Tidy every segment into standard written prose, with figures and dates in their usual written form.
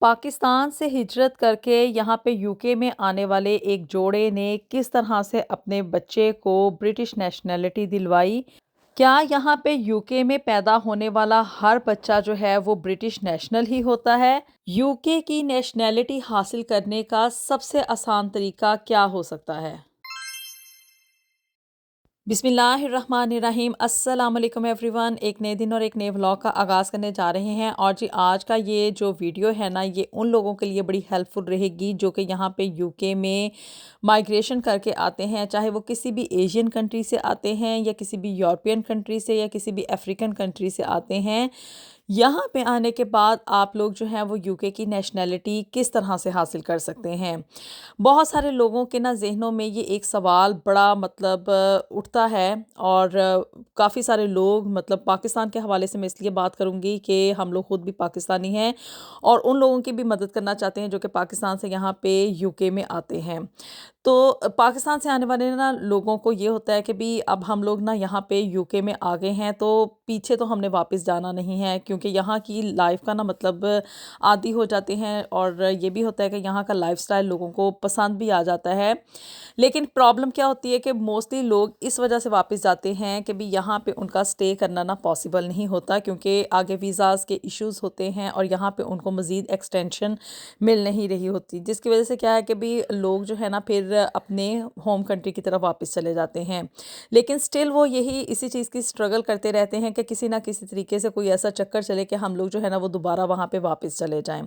पाकिस्तान से हिजरत करके यहाँ पे यूके में आने वाले एक जोड़े ने किस तरह से अपने बच्चे को ब्रिटिश नेशनैलिटी दिलवाई। क्या यहाँ पे यूके में पैदा होने वाला हर बच्चा जो है वो ब्रिटिश नेशनल ही होता है? यूके की नेशनैलिटी हासिल करने का सबसे आसान तरीका क्या हो सकता है? बिस्मिल्लाहिर्रहमानिर्रहीम अस्सलाम वालेकुम एवरीवन। एक नए दिन और एक नए व्लॉग का आगाज़ करने जा रहे हैं और जी आज का ये जो वीडियो है ना, ये उन लोगों के लिए बड़ी हेल्पफुल रहेगी जो कि यहाँ पे यूके में माइग्रेशन करके आते हैं, चाहे वो किसी भी एशियन कंट्री से आते हैं या किसी भी यूरोपियन कंट्री से या किसी भी अफ्रीकन कंट्री से आते हैं। यहाँ पे आने के बाद आप लोग जो हैं वो यूके की नेशनैलिटी किस तरह से हासिल कर सकते हैं। बहुत सारे लोगों के ना ज़हनों में ये एक सवाल बड़ा मतलब उठता है और काफ़ी सारे लोग मतलब पाकिस्तान के हवाले से मैं इसलिए बात करूँगी कि हम लोग ख़ुद भी पाकिस्तानी हैं और उन लोगों की भी मदद करना चाहते हैं जो कि पाकिस्तान से यहाँ पे यूके में आते हैं। तो पाकिस्तान से आने वाले ना लोगों को ये होता है कि भी अब हम लोग ना यहाँ पे यूके में आ गए हैं तो पीछे तो हमने वापस जाना नहीं है, क्योंकि यहाँ की लाइफ का ना मतलब आदी हो जाते हैं और ये भी होता है कि यहाँ का लाइफस्टाइल लोगों को पसंद भी आ जाता है। लेकिन प्रॉब्लम क्या होती है कि मोस्टली लोग इस वजह से वापस जाते हैं कि भी यहाँ पे उनका स्टे करना ना पॉसिबल नहीं होता, क्योंकि आगे वीज़ाज़ के इश्यूज़ होते हैं और यहाँ पे उनको मज़ीद एक्सटेंशन मिल नहीं रही होती, जिसकी वजह से क्या है कि भी लोग जो है ना फिर अपने होम कंट्री की तरफ वापस चले जाते हैं। लेकिन स्टिल वो यही इसी चीज़ की स्ट्रगल करते रहते हैं कि किसी ना किसी तरीके से कोई ऐसा चक्कर चले कि हम लोग जो है ना वो दोबारा वहाँ पे वापस चले जाएं।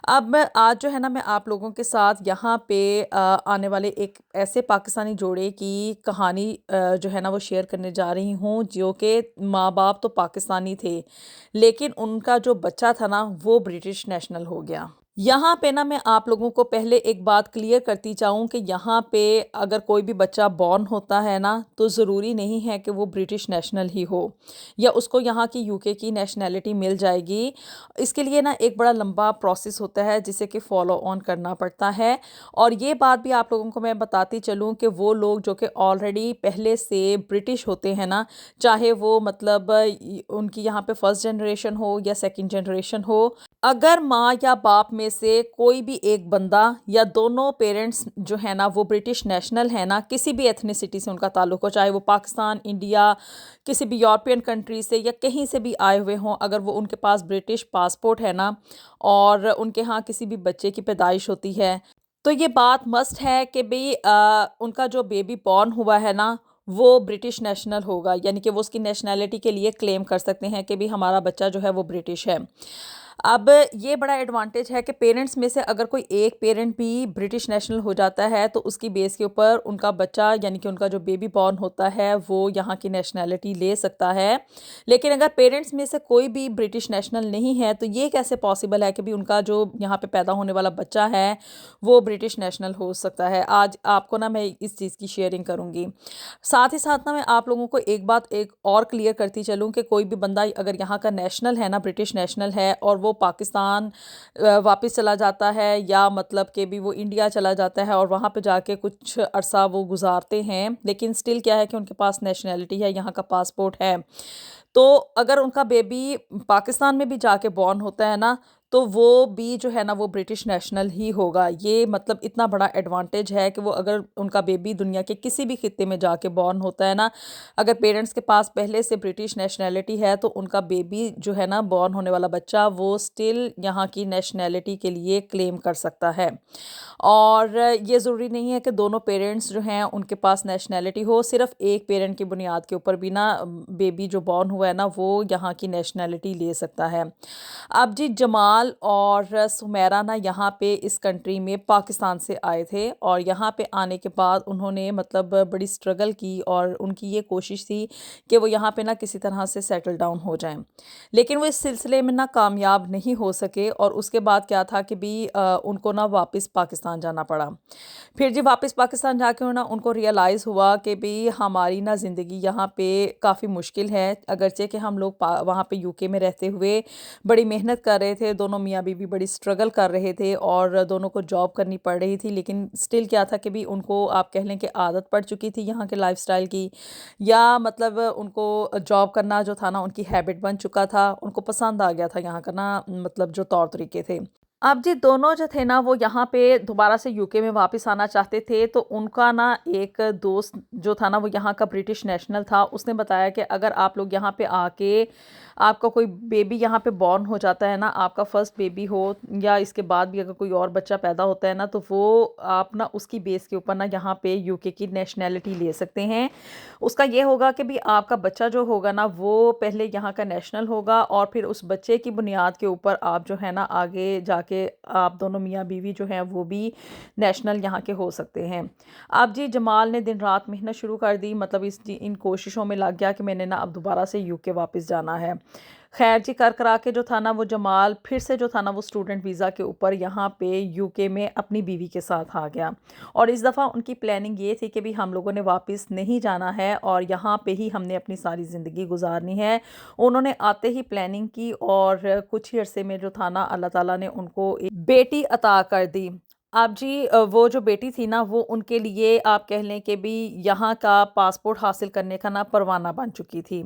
अब मैं आज जो है ना मैं आप लोगों के साथ यहाँ पे आने वाले एक ऐसे पाकिस्तानी जोड़े की कहानी जो है ना वो शेयर करने जा रही हूँ, जो कि माँ बाप तो पाकिस्तानी थे लेकिन उनका जो बच्चा था ना वो ब्रिटिश नेशनल हो गया। यहाँ पे ना मैं आप लोगों को पहले एक बात क्लियर करती चाहूँ कि यहाँ पे अगर कोई भी बच्चा बॉर्न होता है ना तो ज़रूरी नहीं है कि वो ब्रिटिश नेशनल ही हो या उसको यहाँ की यूके की नेशनैलिटी मिल जाएगी। इसके लिए ना एक बड़ा लंबा प्रोसेस होता है जिसे कि फ़ॉलो ऑन करना पड़ता है। और ये बात भी आप लोगों को मैं बताती चलूँ कि वो लोग जो कि ऑलरेडी पहले से ब्रिटिश होते हैं ना, चाहे वो मतलब उनकी यहाँ पे फर्स्ट जनरेशन हो या सेकंड जनरेशन हो, अगर माँ या बाप में से कोई भी एक बंदा या दोनों पेरेंट्स जो है ना वो ब्रिटिश नेशनल है ना, किसी भी एथनिसिटी से उनका ताल्लुक हो, चाहे वो पाकिस्तान, इंडिया, किसी भी यूरोपियन कंट्री से या कहीं से भी आए हुए हों, अगर वो उनके पास ब्रिटिश पासपोर्ट है ना और उनके यहाँ किसी भी बच्चे की पैदाइश होती है, तो ये बात मस्ट है कि भाई उनका जो बेबी बॉर्न हुआ है ना वो ब्रिटिश नेशनल होगा, यानी कि वो उसकी नेशनैलिटी के लिए क्लेम कर सकते हैं कि भाई हमारा बच्चा जो है वो ब्रिटिश है। अब ये बड़ा एडवांटेज है कि पेरेंट्स में से अगर कोई एक पेरेंट भी ब्रिटिश नेशनल हो जाता है तो उसकी बेस के ऊपर उनका बच्चा यानी कि उनका जो बेबी बॉर्न होता है वो यहाँ की नेशनैलिटी ले सकता है। लेकिन अगर पेरेंट्स में से कोई भी ब्रिटिश नेशनल नहीं है तो ये कैसे पॉसिबल है कि भी उनका जो यहाँ पे पैदा होने वाला बच्चा है वो ब्रिटिश नेशनल हो सकता है। आज आपको ना मैं इस चीज़ की शेयरिंग करूँगी। साथ ही साथ ना मैं आप लोगों को एक बात एक और क्लियर करती चलूँ कि कोई भी बंदा अगर यहाँ का नेशनल है ना, ब्रिटिश नेशनल है और वो पाकिस्तान वापस चला जाता है या मतलब कि भी वो इंडिया चला जाता है और वहाँ पे जाके कुछ अरसा वो गुजारते हैं, लेकिन स्टिल क्या है कि उनके पास नेशनैलिटी है, यहाँ का पासपोर्ट है, तो अगर उनका बेबी पाकिस्तान में भी जाके बॉर्न होता है ना तो वो भी जो है ना वो ब्रिटिश नेशनल ही होगा। ये मतलब इतना बड़ा एडवांटेज है कि वो अगर उनका बेबी दुनिया के किसी भी खित्ते में जाके बॉर्न होता है ना, अगर पेरेंट्स के पास पहले से ब्रिटिश नेशनैलिटी है तो उनका बेबी जो है ना बॉर्न होने वाला बच्चा वो स्टिल यहाँ की नेशनैलिटी के लिए क्लेम कर सकता है। और ये ज़रूरी नहीं है कि दोनों पेरेंट्स जो हैं उनके पास नेशनैलिटी हो, सिर्फ एक पेरेंट की बुनियाद के ऊपर भी ना बेबी जो बॉर्न हुआ है ना वो यहाँ की नेशनैलिटी ले सकता है। अब जी जमाल और सुमेरा ना यहाँ पे इस कंट्री में पाकिस्तान से आए थे और यहाँ पे आने के बाद उन्होंने मतलब बड़ी स्ट्रगल की और उनकी ये कोशिश थी कि वो यहाँ पे ना किसी तरह से सेटल डाउन हो जाएं, लेकिन वो इस सिलसिले में ना कामयाब नहीं हो सके और उसके बाद क्या था कि भी उनको ना वापस पाकिस्तान जाना पड़ा। फिर जी वापस पाकिस्तान जाके ना उनको रियलाइज़ हुआ कि भी हमारी ना ज़िंदगी यहाँ पे काफ़ी मुश्किल है, अगरचे कि हम लोग वहाँ पे यूके में रहते हुए बड़ी मेहनत कर रहे थे, दोनों मियाँ बीवी बड़ी स्ट्रगल कर रहे थे और दोनों को जॉब करनी पड़ रही थी, लेकिन स्टिल क्या था कि भी उनको आप कह लें कि आदत पड़ चुकी थी यहाँ के लाइफस्टाइल की, या मतलब उनको जॉब करना जो था ना उनकी हैबिट बन चुका था, उनको पसंद आ गया था यहाँ का ना मतलब जो तौर तरीके थे। अब जी दोनों जो थे ना वो यहाँ पे दोबारा से यूके में वापस आना चाहते थे, तो उनका ना एक दोस्त जो था ना वो यहाँ का ब्रिटिश नेशनल था। उसने बताया कि अगर आप लोग यहाँ पे आके आपका कोई बेबी यहाँ पे बॉर्न हो जाता है ना, आपका फर्स्ट बेबी हो या इसके बाद भी अगर कोई और बच्चा पैदा होता है ना, तो वो आप ना उसकी बेस के ऊपर ना यहाँ पे यूके की नेशनैलिटी ले सकते हैं। उसका ये होगा कि भी आपका बच्चा जो होगा ना वो पहले यहाँ का नेशनल होगा, और फिर उस बच्चे की बुनियाद के ऊपर आप जो है ना आगे जाके आप दोनों मियाँ बीवी जो हैं वो भी नेशनल यहाँ के हो सकते हैं। अब जी जमाल ने दिन रात मेहनत शुरू कर दी, मतलब इन कोशिशों में लग गया कि मैंने ना अब दोबारा से यूके वापस जाना है। खैर जी कर करा के जो था ना वो जमाल फिर से जो था ना वो स्टूडेंट वीज़ा के ऊपर यहाँ पे यूके में अपनी बीवी के साथ आ गया। और इस दफ़ा उनकी प्लानिंग ये थी कि भी हम लोगों ने वापस नहीं जाना है और यहाँ पे ही हमने अपनी सारी ज़िंदगी गुजारनी है। उन्होंने आते ही प्लानिंग की और कुछ ही अरसे में जो था ना अल्लाह ताला ने उनको एक बेटी अता कर दी। अब जी वो जो बेटी थी ना वो उनके लिए आप कह लें कि भी यहाँ का पासपोर्ट हासिल करने का ना परवाना बन चुकी थी।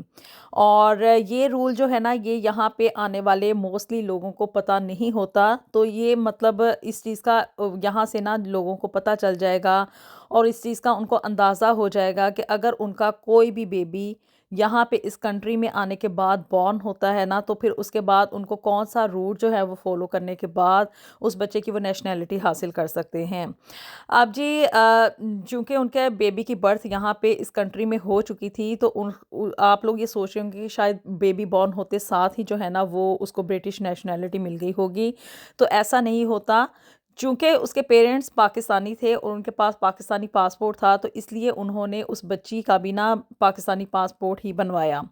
और ये रूल जो है ना ये यहाँ पे आने वाले मोस्टली लोगों को पता नहीं होता, तो ये मतलब इस चीज़ का यहाँ से ना लोगों को पता चल जाएगा और इस चीज़ का उनको अंदाज़ा हो जाएगा कि अगर उनका कोई भी बेबी यहाँ पे इस कंट्री में आने के बाद बॉर्न होता है ना, तो फिर उसके बाद उनको कौन सा रूट जो है वो फॉलो करने के बाद उस बच्चे की वो नेशनैलिटी हासिल कर सकते हैं। अब जी चूँकि उनके बेबी की बर्थ यहाँ पे इस कंट्री में हो चुकी थी, तो आप लोग ये सोच रहे होंगे कि शायद बेबी बॉर्न होते साथ ही जो है ना वो उसको ब्रिटिश नेशनैलिटी मिल गई होगी, तो ऐसा नहीं होता। चूँकि उसके पेरेंट्स पाकिस्तानी थे और उनके पास पाकिस्तानी पासपोर्ट था, तो इसलिए उन्होंने उस बच्ची का भी ना पाकिस्तानी पासपोर्ट ही बनवाया।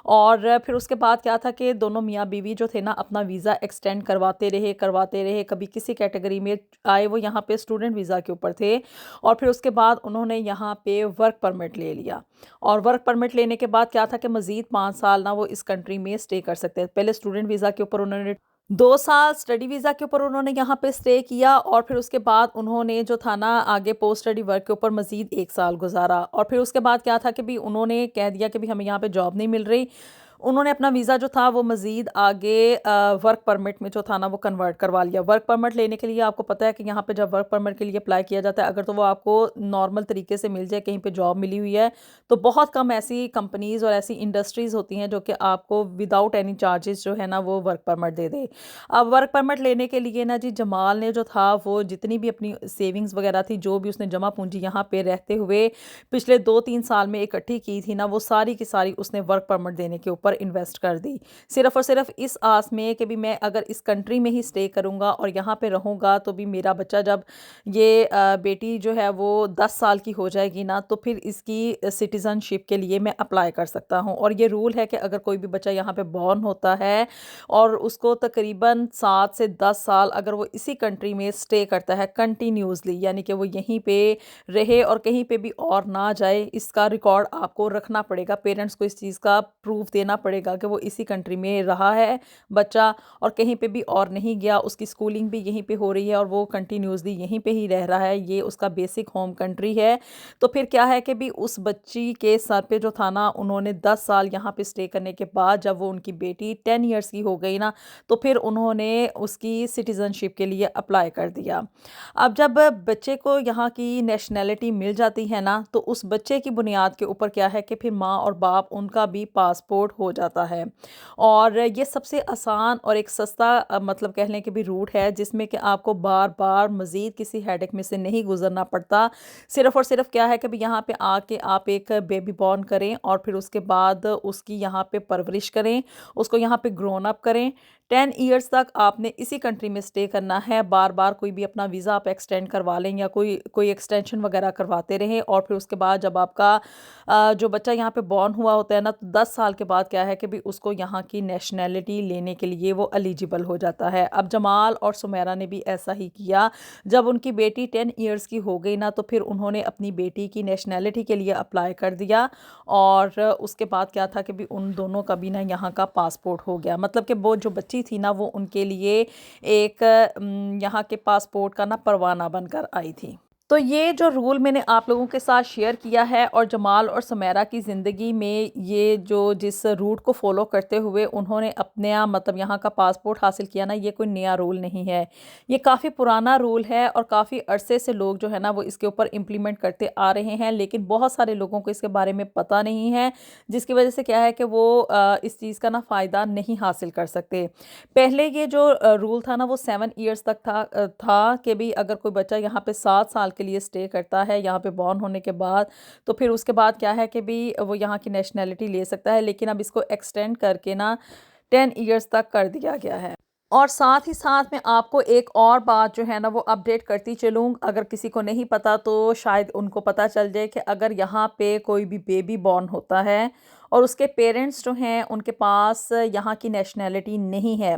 और फिर उसके बाद क्या था कि दोनों मियाँ बीवी जो थे ना अपना वीज़ा एक्सटेंड करवाते रहे, कभी किसी कैटेगरी में आए, वो यहाँ पे स्टूडेंट वीज़ा के ऊपर थे। और फिर उसके बाद उन्होंने यहाँ पे वर्क परमिट ले लिया, और वर्क परमिट लेने के बाद क्या था कि मज़ीद 5 साल ना वो इस कंट्री में स्टे कर सकते हैं। पहले स्टूडेंट वीज़ा के ऊपर उन्होंने 2 साल, स्टडी वीज़ा के ऊपर उन्होंने यहाँ पे स्टे किया, और फिर उसके बाद उन्होंने जो था ना आगे पोस्ट स्टडी वर्क के ऊपर मज़ीद 1 साल गुज़ारा। और फिर उसके बाद क्या था कि भी उन्होंने कह दिया कि भी हमें यहाँ पे जॉब नहीं मिल रही। उन्होंने अपना वीज़ा जो था वो मज़ीद आगे वर्क परमिट में जो था ना वो कन्वर्ट करवा लिया। वर्क परमिट लेने के लिए आपको पता है कि यहाँ पे जब वर्क परमिट के लिए अप्लाई किया जाता है, अगर तो वो आपको नॉर्मल तरीके से मिल जाए, कहीं पे जॉब मिली हुई है, तो बहुत कम ऐसी कंपनीज़ और ऐसी इंडस्ट्रीज़ होती हैं जो कि आपको विदाउट एनी चार्जेस जो है ना वो वर्क परमिट दे दे। अब वर्क परमिट लेने के लिए ना जी जमाल ने जो था वो जितनी भी अपनी सेविंग्स वगैरह थी, जो भी उसने जमा पूंजी यहाँ पे रहते हुए पिछले 2-3 साल में इकट्ठी की थी ना, वो सारी की सारी उसने वर्क परमिट देने के ऊपर इन्वेस्ट कर दी। सिर्फ़ और सिर्फ़ इस आस में कि भी मैं अगर इस कंट्री में ही स्टे करूँगा और यहाँ पे रहूँगा, तो भी मेरा बच्चा जब ये बेटी जो है वो 10 साल की हो जाएगी ना, तो फिर इसकी सिटीज़नशिप के लिए मैं अप्लाई कर सकता हूँ। और ये रूल है कि अगर कोई भी बच्चा यहाँ पे बॉर्न होता है और उसको तकरीबन 7 से 10 साल अगर वो इसी कंट्री में स्टे करता है कंटिन्यूअसली, यानी कि वो यहीं पे रहे और कहीं पे भी और ना जाए, इसका रिकॉर्ड आपको रखना पड़ेगा। पेरेंट्स को इस चीज़ का प्रूफ देना पड़ेगा कि वो इसी कंट्री में रहा है बच्चा और कहीं पे भी और नहीं गया, उसकी स्कूलिंग भी यहीं पे हो रही है और वो कंटिन्यूअसली यहीं पे ही रह रहा है, ये उसका बेसिक होम कंट्री है। तो फिर क्या है कि भी उस बच्ची के सर पे जो था ना, उन्होंने 10 साल यहाँ पे स्टे करने के बाद जब वो उनकी बेटी 10 ईयर्स की हो गई ना, तो फिर उन्होंने उसकी सिटीज़नशिप के लिए अप्लाई कर दिया। अब जब बच्चे को यहाँ की नेशनैलिटी मिल जाती है ना, तो उस बच्चे की बुनियाद के ऊपर क्या है कि फिर माँ और बाप उनका भी पासपोर्ट हो जाता है। और ये सबसे आसान और एक सस्ता मतलब कह लें कि भी रूट है, जिसमें कि आपको बार-बार मज़ीद किसी हेडेक में से नहीं गुज़रना पड़ता। सिर्फ़ और सिर्फ़ क्या है कि भी यहाँ पे आके आप एक बेबी बॉर्न करें और फिर उसके बाद उसकी यहाँ पे परवरिश करें, उसको यहाँ पे ग्रोन अप करें। 10 इयर्स तक आपने इसी कंट्री में स्टे करना है, बार-बार कोई भी अपना वीज़ा आप एक्सटेंड करवा लें या कोई कोई एक्सटेंशन वगैरह करवाते रहें, और फिर उसके बाद जब आपका जो बच्चा यहाँ पे बॉर्न हुआ होता है ना, तो 10 साल के बाद क्या है कि भी उसको यहाँ की नेशनैलिटी लेने के लिए वो एलिजिबल हो जाता है। अब जमाल और सुमेरा ने भी ऐसा ही किया। जब उनकी बेटी 10 इयर्स की हो गई ना, तो फिर उन्होंने अपनी बेटी की नेशनैलिटी के लिए अप्लाई कर दिया, और उसके बाद क्या था कि भी उन दोनों का भी ना यहाँ का पासपोर्ट हो गया। मतलब कि वो जो बच्ची थी ना वो उनके लिए एक यहाँ के पासपोर्ट का ना परवाना बनकर आई थी। तो ये जो रूल मैंने आप लोगों के साथ शेयर किया है और जमाल और सुमेरा की ज़िंदगी में ये जो जिस रूट को फॉलो करते हुए उन्होंने अपने मतलब यहाँ का पासपोर्ट हासिल किया ना, ये कोई नया रूल नहीं है। ये काफ़ी पुराना रूल है और काफ़ी अरसे से लोग जो है ना वो इसके ऊपर इम्प्लीमेंट करते आ रहे हैं, लेकिन बहुत सारे लोगों को इसके बारे में पता नहीं है, जिसकी वजह से क्या है कि वो इस चीज़ का ना फ़ायदा नहीं हासिल कर सकते। पहले ये जो रूल था ना वो 7 ईयर्स तक था कि भी अगर कोई बच्चा यहाँ पे 7 साल के लिए स्टे करता है यहाँ पे बॉर्न होने के बाद, तो फिर उसके बाद क्या है कि भी वो यहाँ की नेशनैलिटी ले सकता है, लेकिन अब इसको एक्सटेंड करके ना 10 ईयर्स तक कर दिया गया है। और साथ ही साथ मैं आपको एक और बात जो है ना वो अपडेट करती चलूँ, अगर किसी को नहीं पता तो शायद उनको पता चल जाए कि अगर यहाँ पे कोई भी बेबी बॉर्न होता है और उसके पेरेंट्स जो हैं उनके पास यहाँ की नेशनैलिटी नहीं है,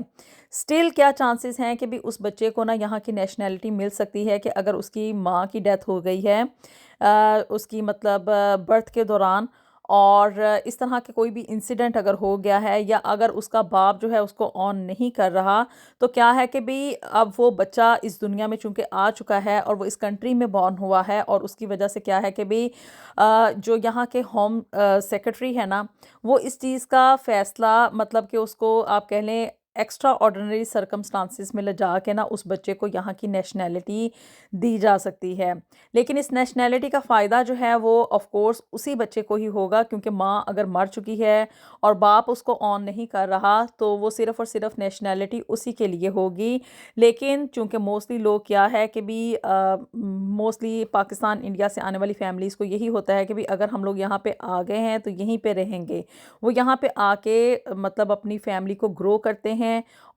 स्टिल क्या चांसेस हैं कि भी उस बच्चे को ना यहाँ की नेशनैलिटी मिल सकती है कि अगर उसकी माँ की डेथ हो गई है उसकी मतलब बर्थ के दौरान, और इस तरह के कोई भी इंसिडेंट अगर हो गया है या अगर उसका बाप जो है उसको ऑन नहीं कर रहा, तो क्या है कि भी अब वो बच्चा इस दुनिया में चूंकि आ चुका है और वो इस कंट्री में बॉर्न हुआ है, और उसकी वजह से क्या है कि भी जो यहाँ के होम सेक्रेटरी है ना वो इस चीज़ का फ़ैसला मतलब कि उसको आप कह लें एक्स्ट्रा ऑर्डिनरी सर्कमस्टांसिस में ले जा के ना उस बच्चे को यहाँ की नेशनैलिटी दी जा सकती है। लेकिन इस नेशनैलिटी का फ़ायदा जो है वो ऑफ़ कोर्स उसी बच्चे को ही होगा, क्योंकि माँ अगर मर चुकी है और बाप उसको ऑन नहीं कर रहा तो वो सिर्फ़ और सिर्फ़ नेशनैलिटी उसी के लिए होगी। लेकिन चूँकि मोस्टली लोग क्या है कि भी मोस्टली पाकिस्तान इंडिया से आने वाली फ़ैमिलीज़ को यही होता है कि भी अगर हम लोग यहाँ पे आ गए हैं तो यहीं पे रहेंगे। वो यहाँ पे आके मतलब अपनी फ़ैमिली को ग्रो करते हैं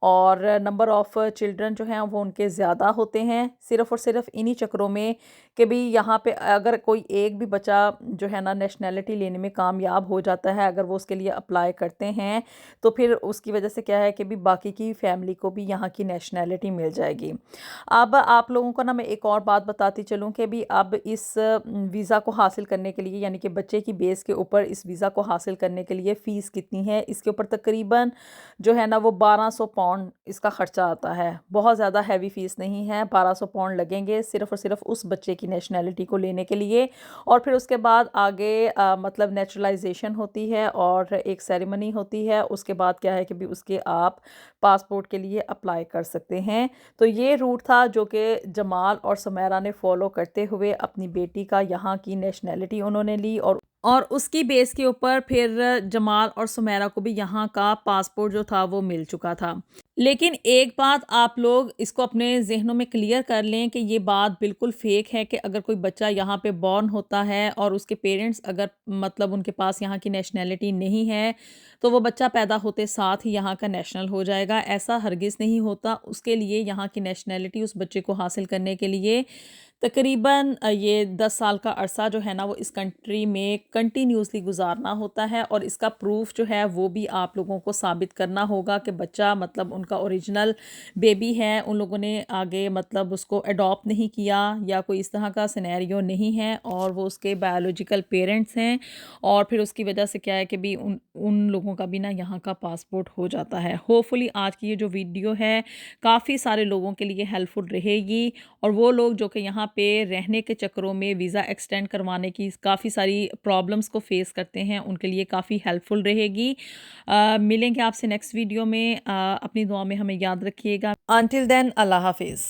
और नंबर ऑफ़ चिल्ड्रन जो हैं वो उनके ज़्यादा होते हैं, सिर्फ़ और सिर्फ़ इन्हीं चक्करों में कि भी यहाँ पे अगर कोई एक भी बच्चा जो है ना नेशनैलिटी लेने में कामयाब हो जाता है, अगर वो उसके लिए अप्लाई करते हैं, तो फिर उसकी वजह से क्या है कि भी बाकी की फ़ैमिली को भी यहाँ की नेशनैलिटी मिल जाएगी। अब आप लोगों को ना मैं एक और बात बताती चलूँ कि भी अब इस वीज़ा को हासिल करने के लिए, यानी कि बच्चे की बेस के ऊपर इस वीज़ा को हासिल करने के लिए फ़ीस कितनी है, इसके ऊपर तकरीबन जो है ना वो 1200 पाउंड इसका ख़र्चा आता है। बहुत ज़्यादा हैवी फ़ीस नहीं है, 1200 पाउंड लगेंगे सिर्फ़ और सिर्फ़ उस बच्चे की नेशनैलिटी को लेने के लिए। और फिर उसके बाद आगे मतलब नेचुरलाइज़ेशन होती है और एक सेरेमनी होती है, उसके बाद क्या है कि भी उसके आप पासपोर्ट के लिए अप्लाई कर सकते हैं। तो ये रूट था जो कि जमाल और सुमेरा ने फॉलो करते हुए अपनी बेटी का यहाँ की नेशनैलिटी उन्होंने ली, और उसकी बेस के ऊपर फिर जमाल और सुमेरा को भी यहाँ का पासपोर्ट जो था वो मिल चुका था। लेकिन एक बात आप लोग इसको अपने ज़हनों में क्लियर कर लें कि ये बात बिल्कुल फ़ेक है कि अगर कोई बच्चा यहाँ पे बॉर्न होता है और उसके पेरेंट्स अगर मतलब उनके पास यहाँ की नेशनैलिटी नहीं है, तो वो बच्चा पैदा होते साथ ही यहाँ का नेशनल हो जाएगा। ऐसा हरगिज़ नहीं होता। उसके लिए यहाँ की नेशनैलिटी उस बच्चे को हासिल करने के लिए तकरीबन ये 10 साल का अरसा जो है ना वो इस कंट्री में कंटिन्यूसली गुजारना होता है, और इसका प्रूफ जो है वो भी आप लोगों को साबित करना होगा कि बच्चा मतलब उनका ओरिजिनल बेबी है, उन लोगों ने आगे मतलब उसको अडॉप्ट नहीं किया या कोई इस तरह का सिनेरियो नहीं है, और वो उसके बायोलॉजिकल पेरेंट्स हैं, और फिर उसकी वजह से क्या है कि भी उन उन लोगों का भी ना यहाँ का पासपोर्ट हो जाता है। होपफुली आज की ये जो वीडियो है काफ़ी सारे लोगों के लिए हेल्पफुल रहेगी, और वो लोग जो कि यहाँ पे रहने के चक्करों में वीज़ा एक्सटेंड करवाने की काफ़ी सारी प्रॉब्लम्स को फेस करते हैं, उनके लिए काफ़ी हेल्पफुल रहेगी। मिलेंगे आपसे नेक्स्ट वीडियो में। अपनी दुआ में हमें याद रखिएगा। अंटिल देन अल्लाह हाफिज़।